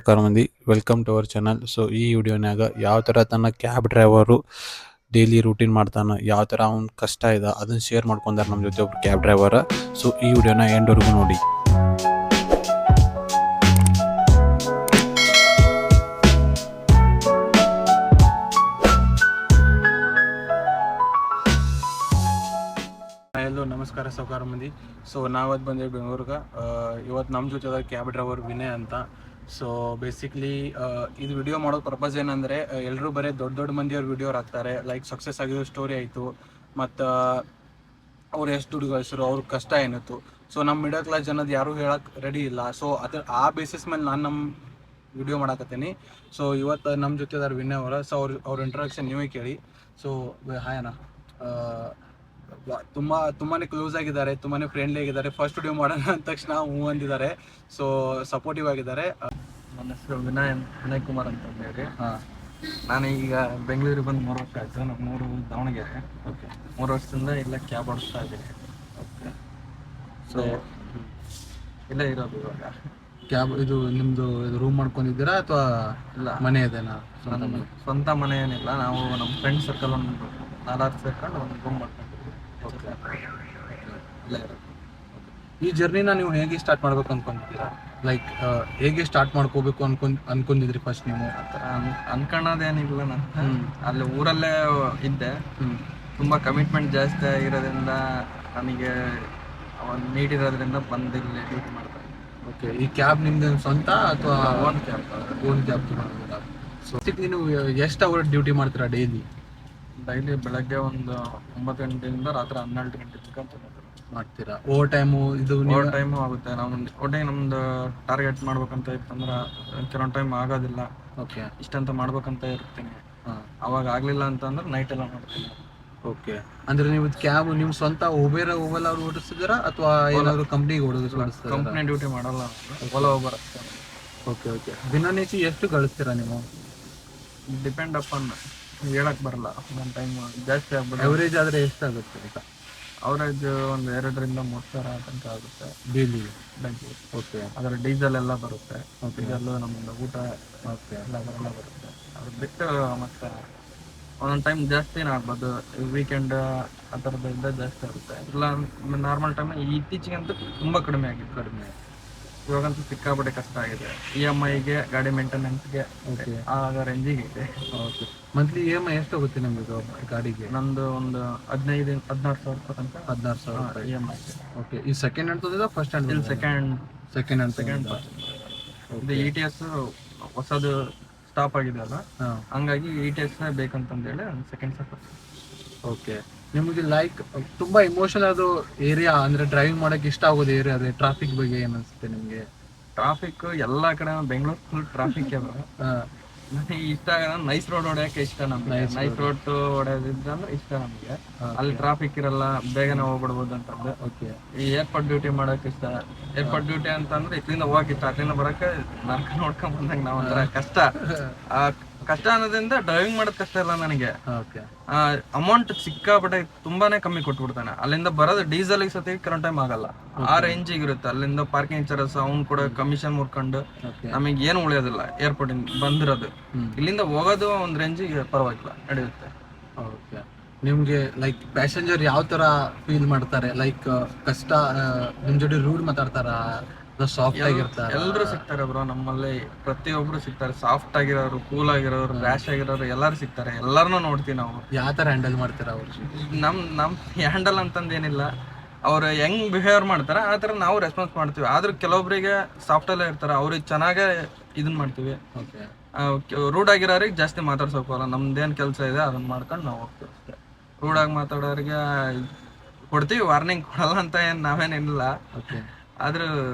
ನಮಸ್ಕಾರ ಮಂದಿ, welcome to our channel. So ಈ ವಿಡಿಯೋನಾಗ ಯಾವ ಥರ ತನ್ನ ಕ್ಯಾಬ್ ಡ್ರೈವರು ಡೈಲಿ ರೂಟೀನ್ ಮಾಡ್ತಾನೆ, ಯಾವ ಥರ ಅವ್ನ ಕಷ್ಟ ಇದೆ ಅದನ್ನು ಶೇರ್ ಮಾಡ್ಕೊಂಡಾರ ನಮ್ಮ ಜೊತೆ ಒಬ್ರು ಕ್ಯಾಬ್ ಡ್ರೈವರ್. ಸೊ ಈ ವಿಡಿಯೋನ ಎಂಡ್ವರೆಗೂ ನೋಡಿ. ಎಲ್ಲೋ ನಮಸ್ಕಾರ ಸಾವುಕಾರ ಮಂದಿ. ಸೊ ನಾವತ್ತು ಬಂದೇವಿ ಬೆಂಗಳೂರಿಗೆ. ಇವತ್ತು ನಮ್ಮ ಜೊತೆ ಕ್ಯಾಬ್ ಡ್ರೈವರ್ ವಿನಯ್ ಅಂತ. ಸೊ ಬೇಸಿಕ್ಲಿ ಇದು ವಿಡಿಯೋ ಮಾಡೋ ಪರ್ಪಸ್ ಏನಂದರೆ, ಎಲ್ಲರೂ ಬರೀ ದೊಡ್ಡ ದೊಡ್ಡ ಮಂದಿಯವ್ರ ವಿಡಿಯೋ ಹಾಕ್ತಾರೆ. ಲೈಕ್ ಸಕ್ಸಸ್ ಆಗಿರೋ ಸ್ಟೋರಿ ಆಯಿತು, ಮತ್ತು ಅವ್ರು ಎಷ್ಟು ದುಡ್ಡು ಗಳಿಸಿದ್ರು, ಅವ್ರ ಕಷ್ಟ ಏನಿತ್ತು. ಸೊ ನಮ್ಮ ಮಿಡಲ್ ಕ್ಲಾಸ್ ಜನದ ಯಾರೂ ಹೇಳಕ್ಕೆ ರೆಡಿ ಇಲ್ಲ. ಸೊ ಆ ಬೇಸಿಸ್ ಮೇಲೆ ನಾನು ನಮ್ಮ ವಿಡಿಯೋ ಮಾಡಕತ್ತೀನಿ. ಸೊ ಇವತ್ತು ನಮ್ಮ ಜೊತೆ ಅದಾರ ವಿನಯ್ ಅವರ. ಸೊ ಅವ್ರ ಇಂಟ್ರಡಕ್ಷನ್ ನೀವೇ ಕೇಳಿ. ಸೊ ಹಾಯ್ ಅಣ್ಣ, ತುಂಬಾ ಕ್ಲೋಸ್ ಆಗಿದ್ದಾರೆ, ತುಂಬಾ ಫ್ರೆಂಡ್ಲಿ ಆಗಿದ್ದಾರೆ. ಫಸ್ಟ್ ವಿಡಿಯೋ ಮಾಡೋಣ ಅಂದ ತಕ್ಷಣ ಹೂ ಅಂದಿದ್ದಾರೆ. ಸೊ ಸಪೋರ್ಟಿವ್ ಆಗಿದ್ದಾರೆ. ನನ್ನ ಹೆಸರು ವಿನಯ್ ಕುಮಾರ್ ಅಂತ ಹೇಳಿ. ನಾನು ಈಗ ಬೆಂಗಳೂರಿಗೆ ಬಂದು 3 ವರ್ಷ ಆಯಿತು. ನಮ್ಮೂರು ದಾವಣಗೆರೆ. ಓಕೆ, 3 ವರ್ಷದಿಂದ ಇಲ್ಲ ಕ್ಯಾಬ್ ಓಡಿಸ್ತಾ ಇದ್ದೀನಿ. ಓಕೆ. ಸೊ ಇಲ್ಲೇ ಇರೋದು ಇವಾಗ. ಕ್ಯಾಬ್ ಇದು ನಿಮ್ಮದು ರೂಮ್ ಮಾಡ್ಕೊಂಡಿದ್ದೀರಾ ಅಥವಾ ಇಲ್ಲ ಮನೆ ಇದೆನಾ? ನನ್ನ ಸ್ವಂತ ಮನೆ ಏನಿಲ್ಲ. ನಾವು ನಮ್ಮ ಫ್ರೆಂಡ್ ಸರ್ಕಲ್ ಒಂದು 4 ಸೇರ್ಕೊಂಡು ಒಂದು ರೂಮ್ ಮಾಡ್ಕೊಂಡಿದ್ದೀವಿ. ಇಲ್ಲೇ ಇರೋದು. ಈ ಜರ್ನಿನ ನೀವು ಹೇಗೆ ಸ್ಟಾರ್ಟ್ ಮಾಡ್ಬೇಕು ಅನ್ಕೊಂಡಿದ್ದೀರಾ? ಲೈಕ್ ಹೇಗೆ ಸ್ಟಾರ್ಟ್ ಮಾಡ್ಕೋಬೇಕು ಅನ್ಕೊಂಡಿದ್ರಿ ಫಸ್ಟ್ ನೀವು? ಆ ಥರ ಅನ್ಕೊಳ್ಳೋದೇನಿಲ್ಲ. ನಾನು ಅಲ್ಲಿ ಊರಲ್ಲೇ ಇದ್ದೆ. ತುಂಬ ಕಮಿಟ್ಮೆಂಟ್ ಜಾಸ್ತಿ ಆಗಿರೋದ್ರಿಂದ ನನಗೆ ಅವನು ನೀಡಿರೋದ್ರಿಂದ ಬಂದು ಇಲ್ಲಿ ಡ್ಯೂಟಿ ಮಾಡ್ತಾರೆ. ಓಕೆ, ಈ ಕ್ಯಾಬ್ ನಿಮ್ದು ಸ್ವಂತ ಅಥವಾ ಓನ್ ಕ್ಯಾಬ್ ತಗೊಂಡಿದ್ದೀರಾ? ಸೊ ನೀವು ಎಷ್ಟು ಅವರ್ ಡ್ಯೂಟಿ ಮಾಡ್ತೀರಾ ಡೈಲಿ? ಡೈಲಿ ಬೆಳಗ್ಗೆ ಒಂದು 9 ಗಂಟೆಯಿಂದ ರಾತ್ರಿ 12 ಗಂಟೆ ತನಕ ಮಾಡ್ತೀರಾ? ಓವರ್ ಟೈಮು ಇದು ಓವರ್ ಟೈಮು ಆಗುತ್ತೆ. ನಾವು ಒಟ್ಟಿಗೆ ನಮ್ದು ಟಾರ್ಗೆಟ್ ಮಾಡ್ಬೇಕಂತ ಇತ್ತಂದ್ರೆ ಕೆಲವೊಂದು ಟೈಮ್ ಆಗೋದಿಲ್ಲ. ಓಕೆ, ಇಷ್ಟಂತ ಮಾಡ್ಬೇಕಂತ ಇರ್ತೀನಿ. ಅವಾಗ ಆಗಲಿಲ್ಲ ಅಂತಂದ್ರೆ ನೈಟ್ ಎಲ್ಲ ಮಾಡ್ತೀನಿ. ಓಕೆ. ಅಂದ್ರೆ ನೀವು ಕ್ಯಾಬ್ ನಿಮ್ಮ ಸ್ವಂತ ಓಬರ್ ಅವ್ರು ಓಡಿಸ್ತಿದ್ದೀರಾ ಅಥವಾ ಏನಾದ್ರು ಕಂಪ್ನಿಗೆ ಓಡಿಸ್ತಿದ್ದೀರಾ? ಕಂಪ್ನಿ ಡ್ಯೂಟಿ ಮಾಡಲ್ಲ, ಓಲಾ ಓಬರ್ ಅಷ್ಟೇ. Okay, okay. ದಿನನಿತ್ಯ ಎಷ್ಟು ಗಳಿಸ್ತೀರಾ ನೀವು? ಡಿಪೆಂಡ್ ಅಪಾನ್, ಹೇಳಕ್ ಬರಲ್ಲ. ಒಂದೊಂದು ಟೈಮ್ ಜಾಸ್ತಿ ಆಗ್ಬಿಡುತ್ತೆ. ಅವರೇಜ್ ಆದರೆ ಎಷ್ಟಾಗುತ್ತೆ ಅಂತ? ಅವರೇಜ್ ಒಂದು 2 ರಿಂದ 3 ಸಾವಿರ ತನಕ ಆಗುತ್ತೆ ಡೈಲಿ. ಡೈಲಿ. ಓಕೆ, ಅದರ ಡೀಸೆಲ್ ಎಲ್ಲ ಬರುತ್ತೆ. ಓಕೆ, ಡೀಸೆಲ್ಲು ನಮ್ಮದು ಊಟ ಓಕೆ, ಎಲ್ಲ ಬರುತ್ತೆ. ಅದು ಬಿಟ್ಟು ಮತ್ತೆ ಒಂದೊಂದು ಟೈಮ್ ಜಾಸ್ತಿನೇ ಆಗ್ಬೋದು. ವೀಕೆಂಡ್ ಆ ಥರದ್ದಿಂದ ಜಾಸ್ತಿ ಆಗುತ್ತೆ. ಇಲ್ಲ ನಾರ್ಮಲ್ ಟೈಮ್ ಇತ್ತೀಚೆಗಂತೂ ತುಂಬ ಕಡಿಮೆ ಆಗಿದೆ. ಇವಾಗಂತೂ ಸಿಕ್ಕಾಪಟ್ಟೆ ಕಷ್ಟ ಆಗಿದೆ. EMIಗೆ, ಗಾಡಿ ಮೇಂಟೆನೆನ್ಸ್ಗೆ, ಓಕೆ, ಆಗ ರೇಂಜಿಗೆ ಇದೆ. ಓಕೆ. ಮಂತ್ಲಿ EMI ಎಷ್ಟು ಹೋಗುತ್ತೆ ನಿಮ್ಮದು ಗಾಡಿಗೆ? ನಮ್ಮದು ಒಂದು 15-16 ಸಾವಿರ ರೂಪಾಯಿ ತನಕ. 16,000 ರೂಪಾಯಿ EMI. ಓಕೆ. ಈ ಸೆಕೆಂಡ್ ಹ್ಯಾಂಡ್ ತಂದಿದ್ದ ಫಸ್ಟ್ ಹ್ಯಾಂಡ್? ಇಲ್ಲಿ ಸೆಕೆಂಡ್ ಹ್ಯಾಂಡ್. ಇದು ETS ಹೊಸದು ಸ್ಟಾಪ್ ಆಗಿದೆ ಅಲ್ಲ, ಹಾಂ, ಹಂಗಾಗಿ ETS ಬೇಕಂತಂದೇಳಿ ಸೆಕೆಂಡ್ ಸ್ವಲ್ಪ. ಓಕೆ. ನಿಮಗೆ ಲೈಕ್ ತುಂಬಾ ಇಮೋಷನಲ್ ಅದು ಏರಿಯಾ ಅಂದ್ರೆ ಡ್ರೈವಿಂಗ್ ಮಾಡಕ್ಕೆ ಇಷ್ಟ ಆಗೋದು ಏರಿಯಾ ಅದೇ. ಟ್ರಾಫಿಕ್ ಬಗ್ಗೆ ಏನು ಅನ್ಸುತ್ತೆ ನಿಮಗೆ? ಟ್ರಾಫಿಕ್ ಎಲ್ಲ ಕಡೆ ಬೆಂಗಳೂರು ಫುಲ್ ಟ್ರಾಫಿಕ್ ನನಗೆ ಇಷ್ಟ ಆಗಲ್ಲ. ನೈಸ್ ರೋಡ್ ಹೊಡೆಯೋಕೆ ಇಷ್ಟ ನಮಗೆ. ನೈಸ್ ರೋಡ್ ಹೊಡೆಯೋದಿದ್ರೆ ಇಷ್ಟ ನಮಗೆ. ಅಲ್ಲಿ ಟ್ರಾಫಿಕ್ ಇರಲ್ಲ, ಬೇಗನೆ ಹೋಗ್ಬಿಡ್ಬೋದು ಅಂತಂದು. ಓಕೆ. ಈ ಏರ್ಪೋರ್ಟ್ ಡ್ಯೂಟಿ ಮಾಡೋಕೆ ಇಷ್ಟ. ಏರ್ಪೋರ್ಟ್ ಡ್ಯೂಟಿ ಅಂತಂದ್ರೆ ಇಲ್ಲಿಂದ ಹೋಗಕ್ಕೆ ಇಷ್ಟ, ಅಲ್ಲಿಂದ ಬರೋಕೆ ನರ್ಕ ನೋಡ್ಕೊಂಡ್ ಬಂದಂಗೆ ನಾವು ಒಂಥರ ಕಷ್ಟ. ಆ ಕಷ್ಟ ಅನ್ನೋದ್ರಿಂದ ಡ್ರೈವಿಂಗ್ ಮಾಡೋದು ಕಷ್ಟ ಇಲ್ಲ ನನಗೆ. ಓಕೆ. ಅಮೌಂಟ್ ಸಿಕ್ಕಾಪಟ್ಟೆ ತುಂಬಾನೇ ಕಮ್ಮಿ ಕೊಟ್ಬಿಡ್ತಾನೆ. ಅಲ್ಲಿಂದ ಬರೋದು ಡೀಸೆಲ್ ಸತಿ ಕೆಲವೊಂದು ಟೈಮ್ ಆಗಲ್ಲ. ಆ ರೇಂಜಿಗೆ ಇರುತ್ತೆ. ಅಲ್ಲಿಂದ ಪಾರ್ಕಿಂಗ್ ಚಾರ್ಜಸ್ ಅವ್ನು ಕೂಡ ಕಮಿಷನ್ ಮುರ್ಕೊಂಡು ನಮಗೆ ಏನು ಉಳಿಯೋದಿಲ್ಲ. ಏರ್ಪೋರ್ಟ್ ಬಂದಿರೋದು ಇಲ್ಲಿಂದ ಹೋಗೋದು ಒಂದು ರೇಂಜಿಗೆ ಪರವಾಗಿಲ್ಲ, ನಡೆಯುತ್ತೆ. ಓಕೆ. ನಿಮ್ಗೆ ಲೈಕ್ ಪ್ಯಾಸೆಂಜರ್ ಯಾವ ತರ ಫೀಲ್ ಮಾಡ್ತಾರೆ? ಲೈಕ್ ಕಷ್ಟ ನಿಮ್ ಜೊತೆ ರೂಡ್ ಮಾತಾಡ್ತಾರ, ಸಾಫ್ಟ್ ಆಗಿರ್ತಾರೆ? ಎಲ್ಲರೂ ಸಿಗ್ತಾರೆ ಬ್ರೋ ನಮ್ಮಲ್ಲಿ. ಪ್ರತಿಯೊಬ್ರು ಸಿಗ್ತಾರೆ. ಸಾಫ್ಟ್ ಆಗಿರೋರು, ಕೂಲ್ ಆಗಿರೋರು, ರ್ಯಾಶ್ ಆಗಿರೋರು ಎಲ್ಲರೂ ಸಿಗ್ತಾರೆ. ಎಲ್ಲರನ್ನೂ ನೋಡ್ತೀವಿ ನಾವು. ಯಾವ ತರ ಹ್ಯಾಂಡಲ್ ಮಾಡ್ತೀರಾ ಅವ್ರು? ನಮ್ ಹ್ಯಾಂಡಲ್ ಅಂತಂದೇನಿಲ್ಲ, ಅವ್ರು ಹೆಂಗ್ ಬಿಹೇವ್ ಮಾಡ್ತಾರೆ ಆ ಥರ ನಾವು ರೆಸ್ಪಾನ್ಸ್ ಮಾಡ್ತೀವಿ. ಆದ್ರೂ ಕೆಲವೊಬ್ಬರಿಗೆ ಸಾಫ್ಟಲ್ಲೇ ಇರ್ತಾರೆ, ಅವ್ರಿಗೆ ಚೆನ್ನಾಗೇ ಇದನ್ನ ಮಾಡ್ತೀವಿ. ಓಕೆ. ರೂಡ್ ಆಗಿರೋರಿಗೆ ಜಾಸ್ತಿ ಮಾತಾಡ್ಸೋಕಲ್ಲ. ನಮ್ದೇನು ಕೆಲಸ ಇದೆ ಅದನ್ನ ಮಾಡ್ಕೊಂಡು ನಾವು ಹೋಗ್ತೀವಿ ಅಷ್ಟೇ. ರೂಡಾಗಿ ಮಾತಾಡೋರಿಗೆ ಕೊಡ್ತೀವಿ, ವಾರ್ನಿಂಗ್ ಕೊಡಲ್ಲ ಅಂತ ಏನು ನಾವೇನಿಲ್ಲ. ಓಕೆ. ಆದ್ರೂ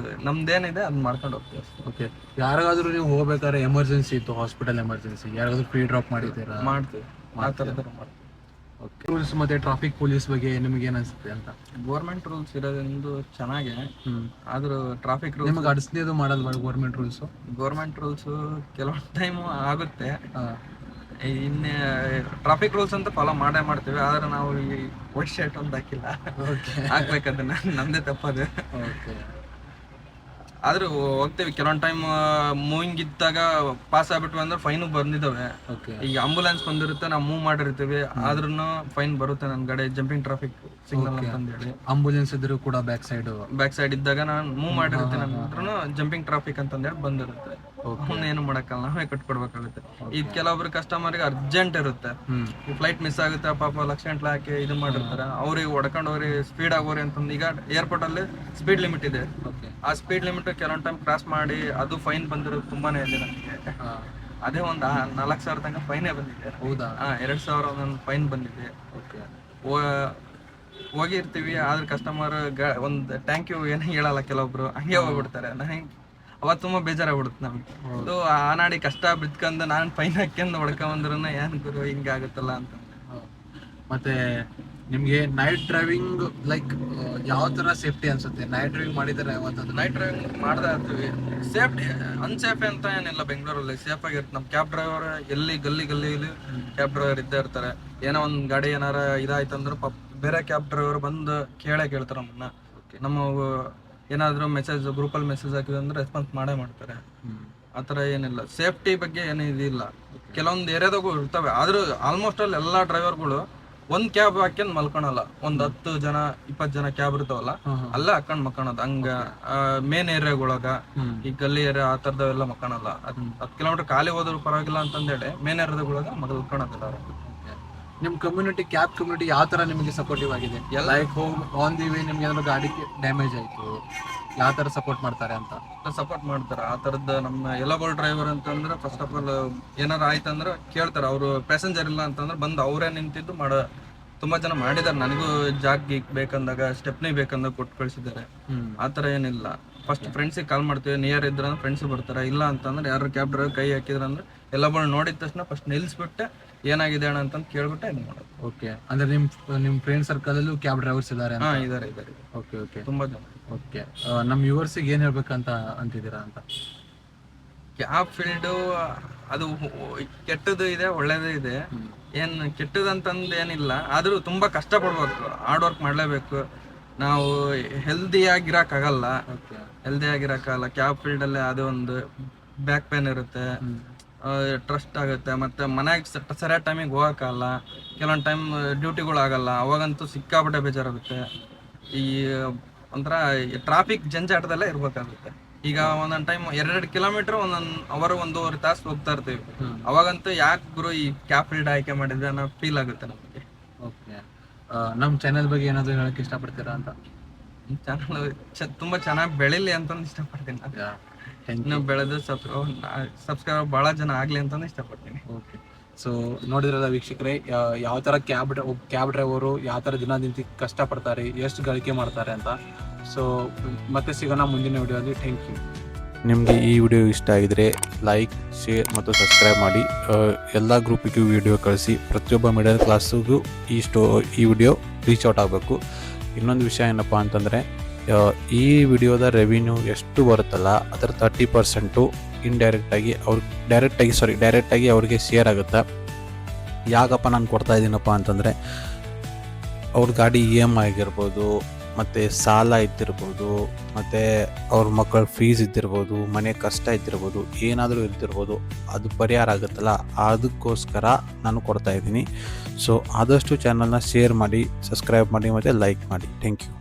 ನಮ್ದೇನಿದೆ ಅದನ್ನ ಮಾಡ್ಕೊಂಡು ಹೋಗ್ತೀವಿ ಅಷ್ಟೇ. ಓಕೆ. ಯಾರಿಗಾದ್ರೂ ನೀವು ಹೋಗ್ಬೇಕಾದ್ರೆ ಎಮರ್ಜೆನ್ಸಿ ಇತ್ತು, ಹಾಸ್ಪಿಟಲ್ ಎಮರ್ಜೆನ್ಸಿ, ಯಾರಿಗಾದ್ರೂ ಫ್ರೀ ಡ್ರಾಪ್ ಮಾಡಿದ್ದೀರಾ? ಮಾಡ್ತೀವಿ, ಆ ಥರದ್ದು ಮಾಡ್ತೀವಿ. ಓಕೆ. ರೂಲ್ಸ್ ಮತ್ತೆ ಟ್ರಾಫಿಕ್ ಪೊಲೀಸ್ ಬಗ್ಗೆ ನಿಮಗೆ ಏನು ಅನಿಸುತ್ತೆ ಅಂತ? ಗೋರ್ಮೆಂಟ್ ರೂಲ್ಸ್ ಇರೋದ್ರಿಂದ ಚೆನ್ನಾಗೆ. ಆದ್ರೂ ಟ್ರಾಫಿಕ್ ರೂಲ್ಸ್ ನಿಮಗೆ ಅಡಿಸ್ನೇದು ಮಾಡಲ್ವಾ ಗೋರ್ಮೆಂಟ್ ರೂಲ್ಸು? ಗೋರ್ಮೆಂಟ್ ರೂಲ್ಸ್ ಕೆಲವೊಂದು ಟೈಮು ಆಗುತ್ತೆ. ಇನ್ನೇ ಟ್ರಾಫಿಕ್ ರೂಲ್ಸ್ ಅಂತ ಫಾಲೋ ಮಾಡ್ತೀವಿ. ಆದ್ರೆ ನಾವು ಈ ವೈಟ್ ಶರ್ಟ್ ಒಂದು ಹಾಕಿಲ್ಲ. ಹಾಕ್ಬೇಕದನ್ನ, ನಮ್ದೇ ತಪ್ಪದು. ಆದ್ರೆ ಹೋಗ್ತೇವೆ ಕೆಲವೊಂದು ಟೈಮ್ ಮೂವಿಂಗ್ ಇದ್ದಾಗ ಪಾಸ್ ಆಗ್ಬಿಟ್ವಿ ಅಂದ್ರೆ ಫೈನ್ ಬಂದಿದ್ದಾವೆ. ಓಕೆ ಈಗ ಆಂಬುಲೆನ್ಸ್ ಬಂದಿರುತ್ತೆ, ನಾವು ಮೂವ್ ಮಾಡಿರ್ತೀವಿ, ಆದ್ರೂ ಫೈನ್ ಬರುತ್ತೆ ನನ್ನ ಗಾಡಿ ಜಂಪಿಂಗ್ ಟ್ರಾಫಿಕ್ ಸಿಗ್ನಲ್ ಅಂತಂದೇಳಿ. ಆಂಬುಲೆನ್ಸ್ ಇದ್ರು ಕೂಡ ಬ್ಯಾಕ್ ಸೈಡ್ ಇದ್ದಾಗ ನಾನು ಮೂವ್ ಮಾಡಿರ್ತೀನಿ ಅಂದ್ರೂ ಜಂಪಿಂಗ್ ಟ್ರಾಫಿಕ್ ಅಂತಂದೇಳಿ ಬಂದಿರುತ್ತೆ. ಏನು ಮಾಡಕ್ಕಲ್ಲ, ನಾವೇ ಕಟ್ಕೊಡ್ಬೇಕಾಗುತ್ತೆ. ಈಗ ಕೆಲವೊಬ್ರು ಕಸ್ಟಮರ್ಗೆ ಅರ್ಜೆಂಟ್ ಇರುತ್ತೆ, ಈ ಫ್ಲೈಟ್ ಮಿಸ್ ಆಗುತ್ತೆ ಪಾಪ, ಲಕ್ಷ ಗಂಟ್ಲೆ ಹಾಕಿ ಇದು ಮಾಡಿರ್ತಾರೆ, ಅವ್ರಿಗೆ ಹೊಡ್ಕೊಂಡು ಹೋಗ್ರಿ ಸ್ಪೀಡ್ ಆಗೋರಿ ಅಂತಂದು. ಈಗ ಏರ್ಪೋರ್ಟ್ ಅಲ್ಲಿ ಸ್ಪೀಡ್ ಲಿಮಿಟ್ ಇದೆ, ಆ ಸ್ಪೀಡ್ ಲಿಮಿಟ್ ಕೆಲವೊಂದು ಟೈಮ್ ಕ್ರಾಸ್ ಮಾಡಿ ಅದು ಫೈನ್ ಬಂದಿರೋದು ತುಂಬಾನೇ ಇದೆ ನಮಗೆ. ಅದೇ ಒಂದು 4,000 ತನಕ ಫೈನೇ ಬಂದಿದೆ. ಹೌದಾ? 2,000 ಒಂದೊಂದು ಫೈನ್ ಬಂದಿದೆ. ಹೋಗಿರ್ತೀವಿ, ಆದ್ರೆ ಕಸ್ಟಮರ್ ಒಂದು ಥ್ಯಾಂಕ್ ಯು ಏನು ಹೇಳಲ್ಲ, ಕೆಲವೊಬ್ರು ಹಂಗೆ ಹೋಗ್ಬಿಡ್ತಾರೆ. ನನಗೆ ಅವತ್ತು ತುಂಬಾ ಬೇಜಾರಾಗ್ಬಿಡುತ್ತೆ ನಮ್ಗೆ. ಸೊ ಆ ನಾಡಿ ಕಷ್ಟ ಬಿತ್ಕೊಂಡು ನಾನು ಫೈನ್ ಹಾಕ್ಯಂದು ಹೊಡ್ಕೊಂಡ್ರು ಏನ್ ಗುರು ಹಿಂಗಾಗುತ್ತಲ್ಲ ಅಂತ. ಮತ್ತೆ ನಿಮ್ಗೆ ನೈಟ್ ಡ್ರೈವಿಂಗ್ ಲೈಕ್ ಯಾವ ತರ ಸೇಫ್ಟಿ ಅನ್ಸುತ್ತೆ? ನೈಟ್ ಡ್ರೈವಿಂಗ್ ಮಾಡಿದ್ರೆ ನೈಟ್ ಡ್ರೈವಿಂಗ್ ಮಾಡ್ತಾ ಇರ್ತೀವಿ. ಸೇಫ್ಟಿ ಅನ್ಸೇಫ್ ಅಂತ ಏನಿಲ್ಲ, ಬೆಂಗಳೂರಲ್ಲಿ ಸೇಫ್ ಆಗಿರುತ್ತೆ. ನಮ್ಮ ಕ್ಯಾಬ್ ಡ್ರೈವರ್ ಎಲ್ಲಿ ಗಲ್ಲಿ ಕ್ಯಾಬ್ ಡ್ರೈವರ್ ಇದ್ದೇ ಇರ್ತಾರೆ. ಏನೋ ಒಂದ್ ಗಾಡಿ ಏನಾರ ಇದಾಯ್ತಂದ್ರೆ ಬೇರೆ ಕ್ಯಾಬ್ ಡ್ರೈವರ್ ಬಂದು ಕೇಳ್ತಾರೆ ನಮ್ಮನ್ನ. ನಮ್ಮ ಏನಾದ್ರು ಮೆಸೇಜ್ ಗ್ರೂಪಲ್ಲಿ ಮೆಸೇಜ್ ಹಾಕಿದ್ರೆ ಅಂದ್ರೆ ರೆಸ್ಪಾನ್ಸ್ ಮಾಡ್ತಾರೆ. ಆತರ ಏನಿಲ್ಲ, ಸೇಫ್ಟಿ ಬಗ್ಗೆ ಏನು ಇದಿಲ್ಲ. ಕೆಲವೊಂದು ಏರಿಯಾದಾಗೂ ಇರ್ತವೆ, ಆದ್ರೂ ಆಲ್ಮೋಸ್ಟ್ ಅಲ್ಲಿ ಎಲ್ಲಾ ಡ್ರೈವರ್ಗಳು ಒಂದ್ ಕ್ಯಾಬ್ ಹಾಕ್ಯಂಡ್ ಮಲ್ಕೊಳಲ್ಲ. ಒಂದ್ 10 ಜನ 20 ಜನ ಕ್ಯಾಬ್ ಇರ್ತಾವಲ್ಲ, ಅಲ್ಲೇ ಹಾಕೊಂಡ್ ಮಕ್ಕೊಳೋದು. ಹಂಗ ಮೇನ್ ಏರಿಯಾಗೊಳಗ, ಈ ಗಲ್ಲಿ ಏರಿಯಾ ಆ ತರದವೆಲ್ಲ ಮಕ್ಕೊಳಲ್ಲ. 10 ಕಿಲೋಮೀಟರ್ ಖಾಲಿ ಹೋದ್ರು ಪರವಾಗಿಲ್ಲ ಅಂತಂದೇಳಿ ಮೇನ್ ಏರಿಯಾದೊಳಗ ಮಲ್ಕೊಳೋದಿಲ್ಲ. ನಿಮ್ ಕಮ್ಯುನಿಟಿ, ಕ್ಯಾಬ್ ಕಮ್ಯುನಿಟಿ ಯಾವ ತರ ನಿಮಗೆ ಸಪೋರ್ಟಿವ್ ಆಗಿದೆ? Like home on the way ನಿಮ್ಗೆ ಏನಾದ್ರು ಗಾಡಿ ಡ್ಯಾಮೇಜ್ ಆಯ್ತು, ಯಾವ ತರ ಸಪೋರ್ಟ್ ಮಾಡ್ತಾರೆ ಅಂತ? ಸಪೋರ್ಟ್ ಮಾಡ್ತಾರೆ. ಆ ತರದ್ದು ನಮ್ಮ ಎಲ್ಲಗೋಲ್ ಡ್ರೈವರ್ ಅಂತಂದ್ರೆ ಫಸ್ಟ್ ಆಫ್ ಆಲ್ ಏನಾರ ಆಯ್ತಂದ್ರೆ ಕೇಳ್ತಾರೆ. ಅವರು ಪ್ಯಾಸೆಂಜರ್ ಇಲ್ಲ ಅಂತಂದ್ರೆ ಬಂದು ಅವರೇ ನಿಂತಿದ್ದು ತುಂಬಾ ಜನ ಮಾಡಿದಾರೆ. ನನಗೂ ಜಾಗ್ ಬೇಕಂದಾಗ, ಸ್ಟೆಪ್ನಿ ಬೇಕಂದಾಗ ಕೊಟ್ಟು ಕಳಿಸಿದ್ದಾರೆ. ಆತರ ಏನಿಲ್ಲ. ಫಸ್ಟ್ ಫ್ರೆಂಡ್ಸಿಗೆ ಕಾಲ್ ಮಾಡ್ತೀವಿ, ನಿಯರ್ ಇದ್ರೆ ಫ್ರೆಂಡ್ಸ್ ಬರ್ತಾರೆ. ಇಲ್ಲ ಅಂತಂದ್ರೆ ಯಾರು ಕ್ಯಾಬ್ ಡ್ರೈವರ್ ಕೈ ಹಾಕಿದ್ರಂದ್ರೆ ಎಲ್ಲಗಳು ನೋಡಿದ ತಕ್ಷಣ ಫಸ್ಟ್ ನಿಲ್ಸ್ಬಿಟ್ಟೆ ಏನಾಗಿದೆ ಅಣ್ಣ ಅಂತ ಕೇಳ್ಬಿಟ್ಟೆ ಇದು ಮಾಡೋದು. ಓಕೆ, ಅಂದ್ರೆ ನಿಮ್ ಫ್ರೆಂಡ್ ಸರ್ಕಲ್ ಅಲ್ಲೂ ಕ್ಯಾಬ್ ಡ್ರೈವರ್ಸ್ ಇದಾರೆ? ಇದಾರೆ. ಓಕೆ, ತುಂಬಾ ಜನ. ಓಕೆ, ನಮ್ ವ್ಯೂವರ್ಸಿಗೆ ಏನ್ ಹೇಳ್ಬೇಕಂತ ಅಂತಿದ್ದೀರಾ ಅಂತ? ಕ್ಯಾಬ್ ಫೀಲ್ಡ್ ಅದು ಕೆಟ್ಟದ್ದು ಇದೆ, ಒಳ್ಳೇದು ಇದೆ. ಏನ್ ಕೆಟ್ಟದಂತಂದು ಏನಿಲ್ಲ, ಆದ್ರೂ ತುಂಬಾ ಕಷ್ಟ ಪಡ್ಬೇಕು, ಹಾರ್ಡ್ ವರ್ಕ್ ಮಾಡ್ಲೇಬೇಕು. ನಾವು ಹೆಲ್ದಿಯಾಗಿರಕ್ಕಾಗಲ್ಲ. ಕ್ಯಾಬ್ ಫೀಲ್ಡ್ ಅಲ್ಲಿ ಅದು ಒಂದು ಬ್ಯಾಕ್ ಪೇನ್ ಇರುತ್ತೆ, ಟ್ರಸ್ಟ್ ಆಗುತ್ತೆ. ಮತ್ತೆ ಮನೆಗೆ ಸರಿಯಾದ ಟೈಮಿಗೆ ಹೋಗಕ್ಕಾಗಲ್ಲ, ಕೆಲವೊಂದು ಟೈಮ್ ಡ್ಯೂಟಿಗಳು ಆಗಲ್ಲ. ಅವಾಗಂತೂ ಸಿಕ್ಕಾಪಟ್ಟೆ ಬೇಜಾರಾಗುತ್ತೆ. ಈ ಒಂಥರ ಟ್ರಾಫಿಕ್ ಜಂಜಾಟದಲ್ಲೇ ಇರ್ಬೇಕಾಗುತ್ತೆ. ಈಗ ಒಂದೊಂದು ಟೈಮ್ 2 ಕಿಲೋಮೀಟರ್ ಒಂದೊಂದು ಅವರ್ 1.5 ತಾಸು ಹೋಗ್ತಾ ಇರ್ತೀವಿ. ಅವಾಗಂತೂ ಯಾಕೆ ಗುರು ಈ ಕ್ಯಾಬ್ ಫೀಲ್ಡ್ ಆಯ್ಕೆ ಮಾಡಿದ್ರೆ ಅನ್ನೋ ಫೀಲ್ ಆಗುತ್ತೆ ನಮಗೆ. ಓಕೆ, ನಮ್ಮ ಚಾನೆಲ್ ಬಗ್ಗೆ ಏನಾದ್ರು ಹೇಳಕ್ ಇಷ್ಟಪಡ್ತೀರಾ ಅಂತ? ಚಾನಲ್ ತುಂಬಾ ಚೆನ್ನಾಗಿ ಬೆಳಿಲಿ ಅಂತ ಇಷ್ಟಪಡ್ತೀನಿ. ಇನ್ನು ಬೆಳೆದು ಸಬ್ಸ್ಕ್ರೈಬರ್ ಬಹಳ ಜನ ಆಗ್ಲಿ ಅಂತ ಇಷ್ಟಪಡ್ತೀನಿ. ಓಕೆ, ಸೊ ನೋಡಿದ್ರಲ್ಲ ವೀಕ್ಷಕರೇ, ಯಾವ ತರ ಕ್ಯಾಬ್ ಡ್ರೈವರು ಯಾವ ತರ ದಿನ ಕಷ್ಟಪಡ್ತಾರೆ, ಎಷ್ಟು ಗಳಿಕೆ ಮಾಡ್ತಾರೆ ಅಂತ. ಸೊ ಮತ್ತೆ ಸಿಗೋಣ ಮುಂದಿನ ವಿಡಿಯೋದಲ್ಲಿ. Thank you. ನಿಮಗೆ ಈ ವಿಡಿಯೋ ಇಷ್ಟ ಆಗಿದ್ರೆ ಲೈಕ್, ಶೇರ್ ಮತ್ತು ಸಬ್ಸ್ಕ್ರೈಬ್ ಮಾಡಿ. ಎಲ್ಲ ಗ್ರೂಪಿಗೂ ವಿಡಿಯೋ ಕಳಿಸಿ. ಪ್ರತಿಯೊಬ್ಬ ಮಿಡಲ್ ಕ್ಲಾಸಿಗೂ ಈ ವಿಡಿಯೋ ರೀಚ್ ಔಟ್ ಆಗಬೇಕು. ಇನ್ನೊಂದು ವಿಷಯ ಏನಪ್ಪ ಅಂತಂದರೆ, ಈ ವಿಡಿಯೋದ ರೆವಿನ್ಯೂ ಎಷ್ಟು ಬರುತ್ತಲ್ಲ ಅದರ 30% ಇಂಡೈರೆಕ್ಟಾಗಿ ಡೈರೆಕ್ಟಾಗಿ ಅವ್ರಿಗೆ ಶೇರ್ ಆಗುತ್ತೆ. ಯಾಕಪ್ಪ ನಾನು ಕೊಡ್ತಾ ಇದ್ದೀನಪ್ಪ ಅಂತಂದರೆ, ಅವ್ರ ಗಾಡಿ EMI ಆಗಿರ್ಬೋದು, ಮತ್ತು ಸಾಲ ಇದ್ದಿರ್ಬೋದು, ಮತ್ತು ಅವ್ರ ಮಕ್ಕಳ ಫೀಸ್ ಇದ್ದಿರ್ಬೋದು, ಮನೆ ಕಷ್ಟ ಇದ್ದಿರ್ಬೋದು, ಏನಾದರೂ ಇದ್ದಿರ್ಬೋದು, ಅದು ಪರಿಹಾರ ಆಗುತ್ತಲ್ಲ, ಅದಕ್ಕೋಸ್ಕರ ನಾನು ಕೊಡ್ತಾ ಇದ್ದೀನಿ. ಸೊ ಆದಷ್ಟು ಚಾನಲ್ನ ಶೇರ್ ಮಾಡಿ, ಸಬ್ಸ್ಕ್ರೈಬ್ ಮಾಡಿ ಮತ್ತು ಲೈಕ್ ಮಾಡಿ. Thank you.